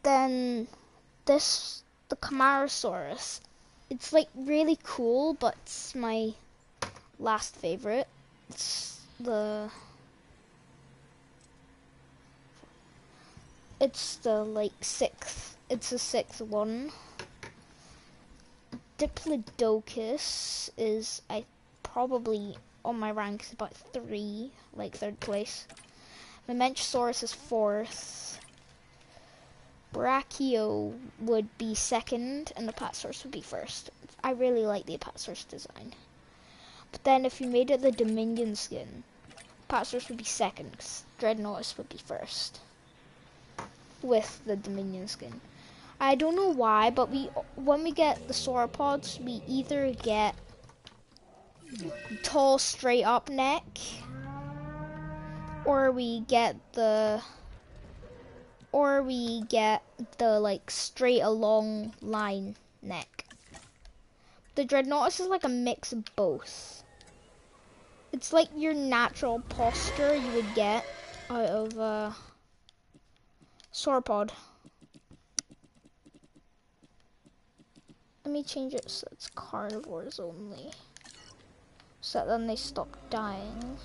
Then this, the Camarasaurus, it's like really cool, but it's my last favorite. It's the like 6th. It's the 6th one. Diplodocus is probably on my rank is about 3, like 3rd place. Mamenchosaurus is 4th. Brachio would be 2nd, and the Apatosaurus would be 1st. I really like the Apatosaurus design. But then if you made it the Dominion skin, Apatosaurus would be 2nd, because Dreadnoughtus would be 1st. With the Dominion skin. I don't know why, but when we get the sauropods, we either get tall straight up neck, or we get the like straight along line neck. The Dreadnoughtus is like a mix of both. It's like your natural posture you would get out of a sauropod. Let me change it so it's carnivores only, so that then they stop dying.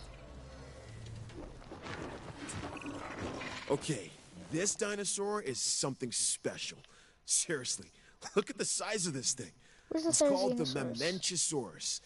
Okay, this dinosaur is something special. Seriously, look at the size of this thing. Where's the It's called the Therizinosaurus? Mementosaurus.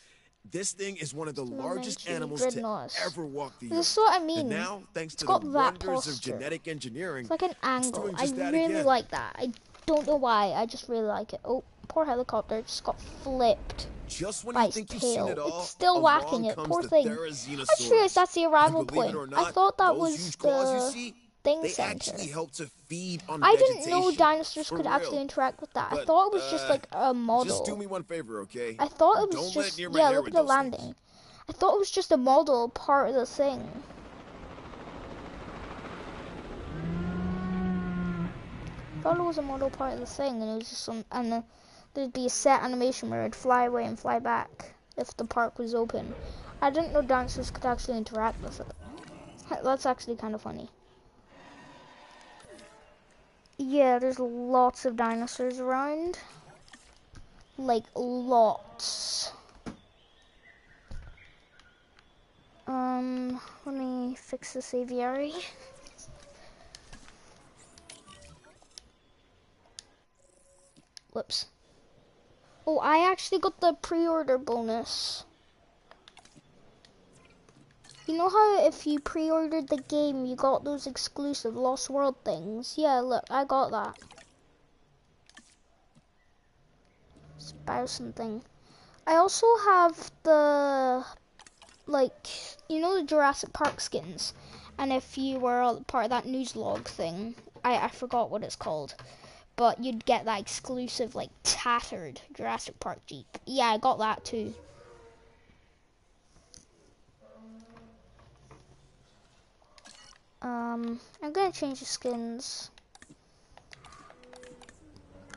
This thing is one of the largest Mementosaurus animals to Dreadnoughts. ever walk the This earth. is what I mean. And now, thanks It's to the got that wonders of posture. genetic engineering, It's like an it's angle. doing I just that really again. like that. I don't know why. I just really like it. Oh, poor helicopter just got flipped Just when by you its think you've seen tail. it all, It's still whacking along it. comes Poor the thing. I Therizinosaurus. just realized that's the arrival And believe point. it or I not, thought that those was huge claws you the see, thing they center. actually help to feed on I vegetation. didn't know dinosaurs For could real. actually interact with that. I But, thought it was just like a model. Just do me one favor, okay? I thought it was Don't let it just, near my yeah, hair look with at the those landing. things. I thought it was just a model part of the thing. I thought it was a model part of the thing, and it was just some, and there'd be a set animation where it'd fly away and fly back if the park was open. I didn't know dinosaurs could actually interact with it. That's actually kind of funny. Yeah, there's lots of dinosaurs around. Like, lots. Let me fix this aviary. Whoops. Oh, I actually got the pre-order bonus. You know how if you pre-ordered the game, you got those exclusive Lost World things? Yeah, look, I got that. Let's buy something. I also have the, like, you know the Jurassic Park skins? And if you were part of that news log thing, I forgot what it's called. But you'd get that exclusive, like, tattered Jurassic Park Jeep. Yeah, I got that too. I'm gonna change the skins.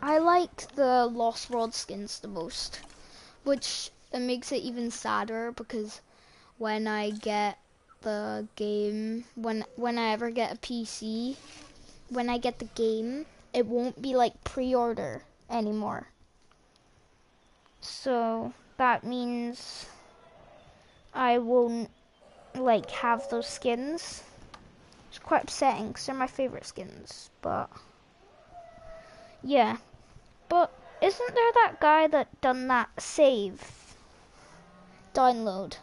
I like the Lost World skins the most, which makes it even sadder because when I get the game, when I ever get a PC, when I get the game, it won't be like pre-order anymore. So that means I won't like have those skins. It's quite upsetting because they're my favorite skins, but yeah. But isn't there that guy that done that save download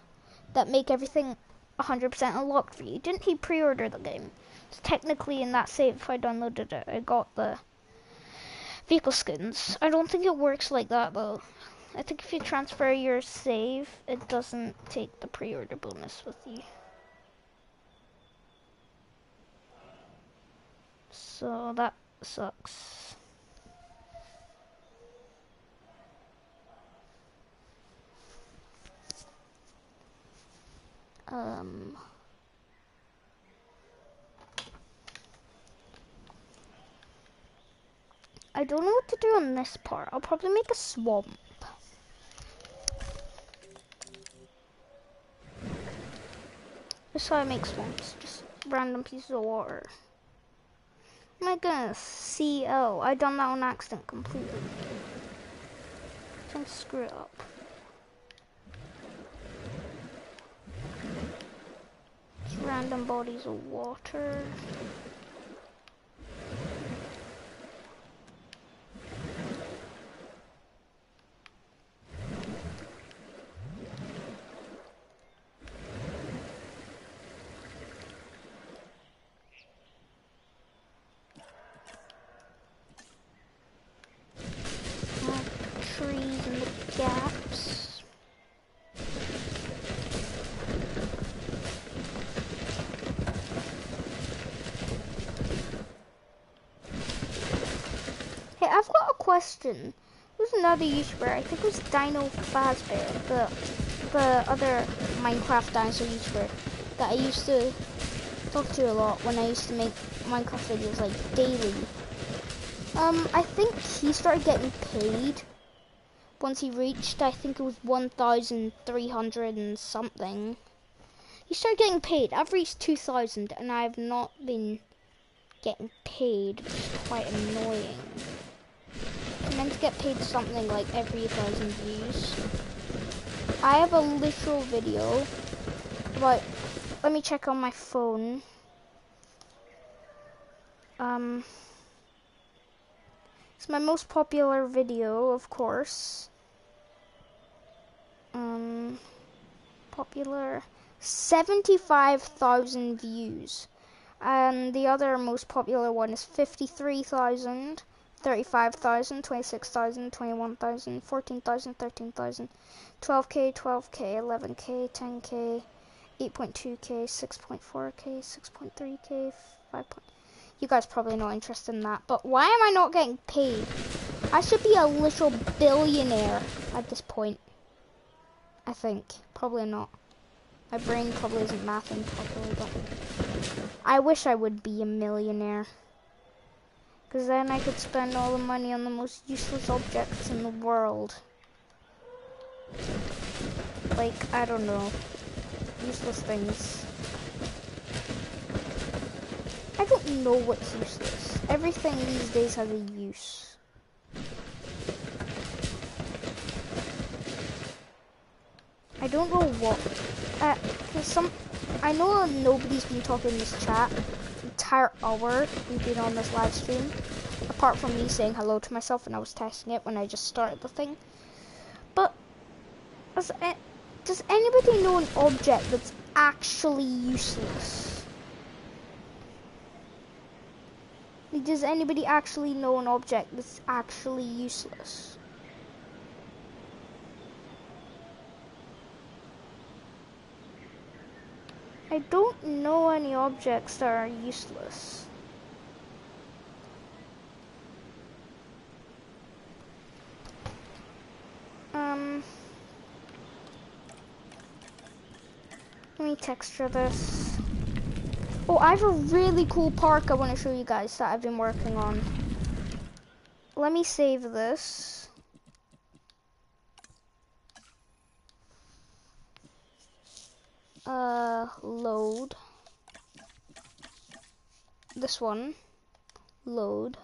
that make everything 100% unlocked for you? Didn't he pre-order the game? So technically in that save, if I downloaded it, I got the vehicle skins. I don't think it works like that though. I think if you transfer your save, it doesn't take the pre-order bonus with you. So that sucks. I don't know what to do on this part. I'll probably make a swamp. That's how I make swamps. Just random pieces of water. Oh my goodness. CO. I done that on accident completely. Don't screw it up. Just random bodies of water. Trees in the gaps. Hey, I've got a question. There's another YouTuber, I think it was Dino Fazbear, the other Minecraft dinosaur YouTuber that I used to talk to a lot when I used to make Minecraft videos like daily. I think he started getting paid once he reached, I think it was 1,300 and something. He started getting paid. I've reached 2,000 and I've not been getting paid, which is quite annoying. I'm meant to get paid something like every 1,000 views. I have a literal video about, let me check on my phone. It's my most popular video, of course. Popular 75,000 views. And the other most popular one is 53,000, 35,000, 26,000, 21,000, 14,000, 13,000, 12K, 12K, 11K, 10K, 8.2K, 6.4K, 6.3K, 5. You guys probably not interested in that, but why am I not getting paid? I should be a literal billionaire at this point. I think. Probably not. My brain probably isn't mathing properly, but I wish I would be a millionaire. Because then I could spend all the money on the most useless objects in the world. Like, I don't know. Useless things. I don't know what's useless. Everything these days has a use. I don't know what. I know nobody's been talking in this chat the entire hour we've been on this live stream, apart from me saying hello to myself, and I was testing it when I just started the thing. But does anybody know an object that's actually useless? Like, does anybody actually know an object that's actually useless? I don't know any objects that are useless. Let me texture this. Oh, I have a really cool park I want to show you guys that I've been working on. Let me save this. Load. This one. Load.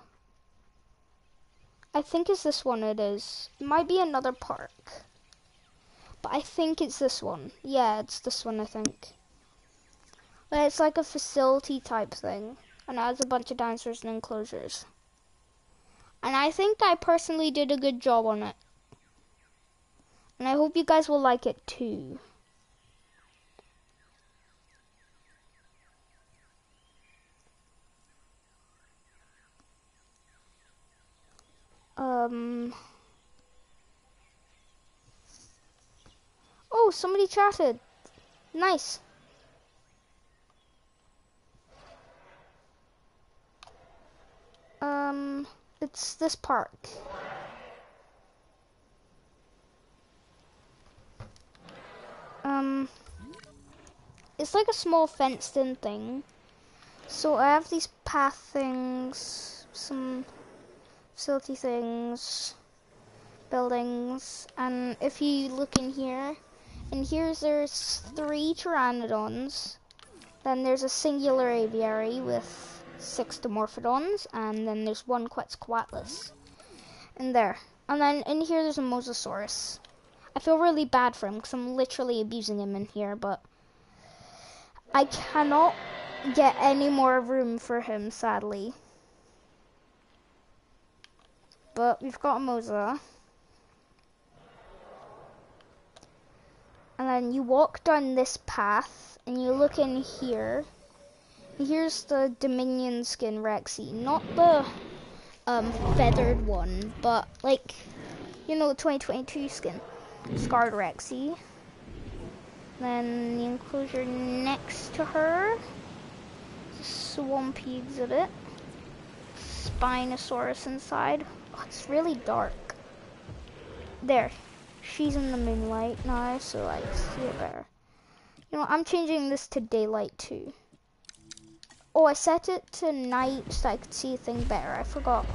I think it's this one it is. It might be another park. But I think it's this one. Yeah, it's this one, I think. But it's like a facility type thing. And it has a bunch of dinosaurs and enclosures. And I think I personally did a good job on it. And I hope you guys will like it too. Oh, somebody chatted. Nice. It's this park. It's like a small fenced-in thing. So I have these path things, some facility things, buildings, and if you look in here, there's 3 pteranodons, then there's a singular aviary with 6 dimorphodons, and then there's 1 Quetzalcoatlus in there. And then in here there's a mosasaurus. I feel really bad for him because I'm literally abusing him in here, but I cannot get any more room for him, sadly. But we've got a mosa. And then you walk down this path, and you look in here. Here's the Dominion skin Rexy, not the feathered one, but like, you know, the 2022 skin, Scarred Rexy. Then the enclosure next to her, swampy exhibit, Spinosaurus inside. Oh, it's really dark. There. She's in the moonlight now, so I see it better. You know, I'm changing this to daylight too. Oh, I set it to night so I could see a thing better. I forgot.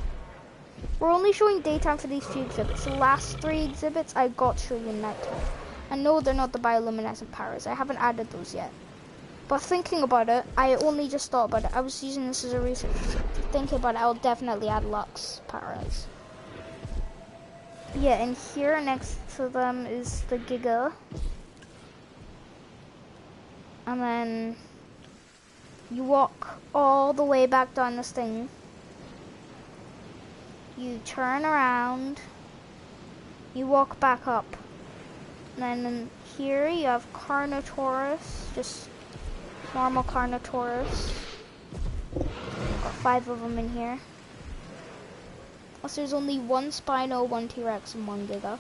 We're only showing daytime for these few exhibits. The last 3 exhibits I got to show you nighttime. And no, they're not the bioluminescent paras. I haven't added those yet. But thinking about it, I only just thought about it. I was using this as a research. Thinking about it, I'll definitely add Lux paras. Yeah, and here next to them is the Giga. And then you walk all the way back down this thing. you turn around, you walk back up. And then in here you have Carnotaurus, just normal Carnotaurus. Got 5 of them in here. Also, there's only 1 Spino, 1 T-Rex, and 1 Giga.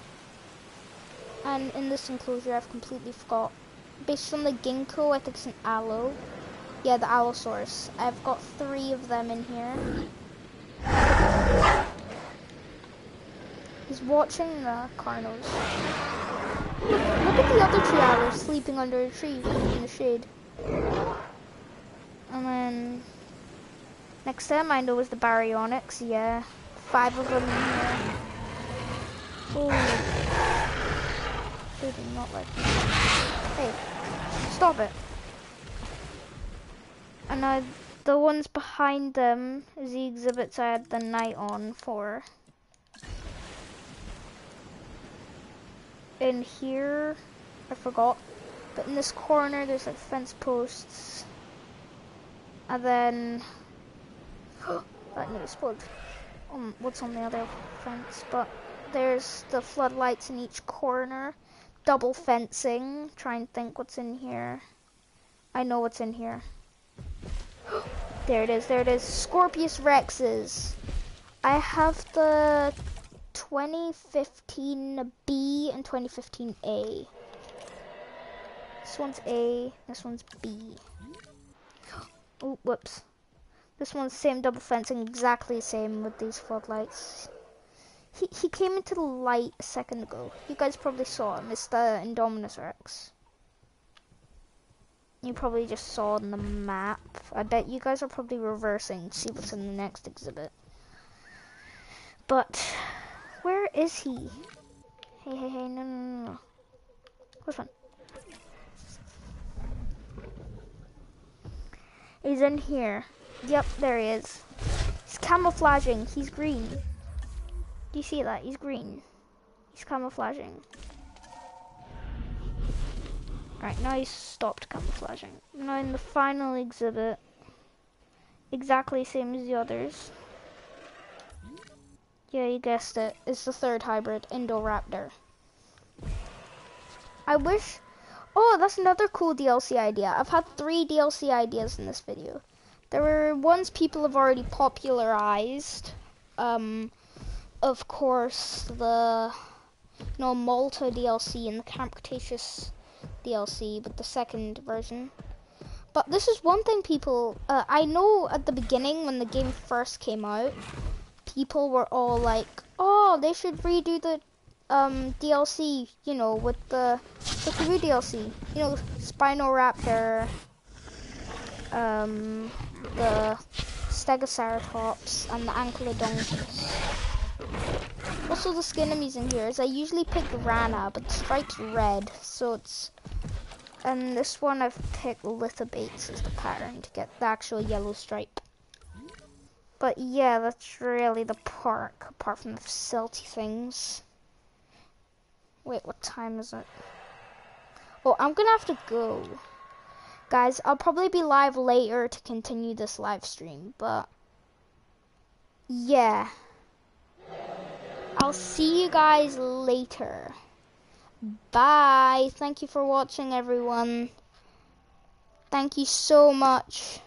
And in this enclosure, I've completely forgot. Based on the Ginkgo, I think it's an Allo. Yeah, the Allosaurus. I've got 3 of them in here. He's watching the Carnos. Look at the other 2 Allos sleeping under a tree in the shade. And then next to him, I know is the Baryonyx. Yeah, 5 of them in here. Oh, they do not like me. Hey, stop it. And now the ones behind them is the exhibits I had the night on for. In here, I forgot, but in this corner there's like fence posts. And then, that nearly exploded. What's on the other fence? But there's the floodlights in each corner. Double fencing. Try and think what's in here. I know what's in here. There it is, there it is. Scorpius Rexes. I have the 2015 B and 2015 A. This one's A, this one's B. Oh, whoops. This one's same double fencing, exactly the same with these floodlights. He came into the light a second ago. You guys probably saw him. It's the Indominus Rex. You probably just saw it on the map. I bet you guys are probably reversing to see what's in the next exhibit. But where is he? Hey, no. Which one? He's in here. Yep, there he is. He's camouflaging. He's green. Do you see that? He's green. He's camouflaging. Alright, now he's stopped camouflaging. Now in the final exhibit, exactly same as the others. Yeah, you guessed it. It's the 3rd hybrid, Indoraptor. I wish... Oh, that's another cool DLC idea. I've had 3 DLC ideas in this video. There were ones people have already popularized. Of course, the Malta DLC and the Camp Cretaceous DLC, but the 2nd version. But this is one thing people... I know at the beginning, when the game first came out, people were all like, oh, they should redo the DLC, you know, with the new DLC. You know, Spinoraptor, the Stegoceratops, and the Ankylodontus. Also, the Skinnemies in here is I usually pick Rana, but the stripe's red, so it's... And this one I've picked Lithobates as the pattern to get the actual yellow stripe. But yeah, that's really the park, apart from the facility things. Wait, what time is it? Oh, I'm gonna have to go. Guys, I'll probably be live later to continue this live stream, but... yeah. I'll see you guys later. Bye. Thank you for watching, everyone. Thank you so much.